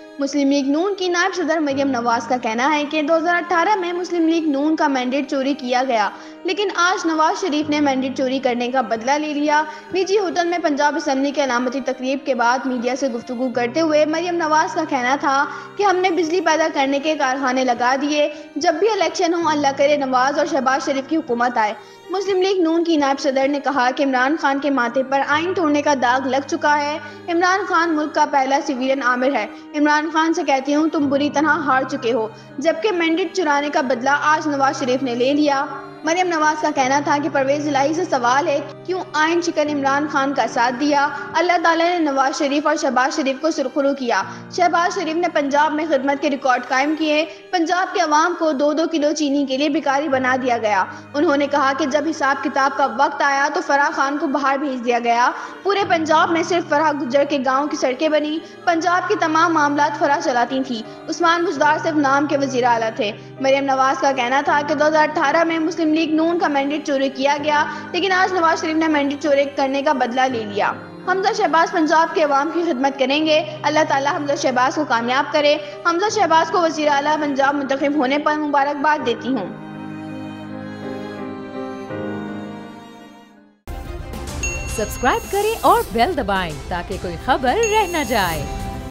मुस्लिम league नून की नायब सदर मरियम नवाज का कहना है कि 2018 में मुस्लिम लीग नून का मैंडेट चोरी किया गया, लेकिन आज नवाज शरीफ ने मैंडेट चोरी करने का बदला ले लिया। निजी होटल में पंजाब असम्बली के अलामती तकरीब के बाद मीडिया से गुफ्तगू करते हुए मरियम नवाज का कहना था कि हमने बिजली पैदा करने के कारखाने लगा दिए। जब भी इलेक्शन हो, अल्लाह करे नवाज और शहबाज शरीफ की हुकूमत आए। मुस्लिम लीग नून की नायब सदर ने कहा कि इमरान खान के माथे पर आइन तोड़ने का दाग लग चुका है। इमरान खान मुल्क का पहला सिविलियन आमिर है। इमरान खान से कहती हूँ, तुम बुरी तरह हार चुके हो, जबकि मैंडेट चुराने का बदला आज नवाज शरीफ ने ले लिया। मरियम नवाज का कहना था कि परवेज इलाही से सवाल है, क्यों आइन शिकन इमरान खान का साथ दिया। अल्लाह ताला ने नवाज शरीफ और शहबाज शरीफ को सुरखरू किया। शहबाज शरीफ ने पंजाब में खिदमत के रिकॉर्ड कायम किए। पंजाब के अवाम को 2-2 किलो चीनी के लिए भिखारी बना दिया गया। उन्होंने कहा कि जब हिसाब किताब का वक्त आया तो फराह खान को बाहर भेज दिया गया। पूरे पंजाब में सिर्फ फराह गुज्जर के गाँव की सड़कें बनी। पंजाब के तमाम मामलात फराह चलाती थी। उस्मान बुज़दार सिर्फ नाम के वज़ीर आला थे। मरियम नवाज का कहना था कि 2018 में मुस्लिम लीग नून का मैंडेट चोरी किया गया, लेकिन आज नवाज शरीफ ने मैंडेट चोरी करने का बदला ले लिया। हमजा शहबाज पंजाब के अवाम की खिदमत करेंगे। अल्लाह ताला हमजा शहबाज को कामयाब करे। हमजा शहबाज को वज़ीर आला पंजाब मुंतखब होने पर मुबारकबाद देती हूँ। सब्सक्राइब करें और बेल दबाएं ताकि कोई खबर रह न जाए।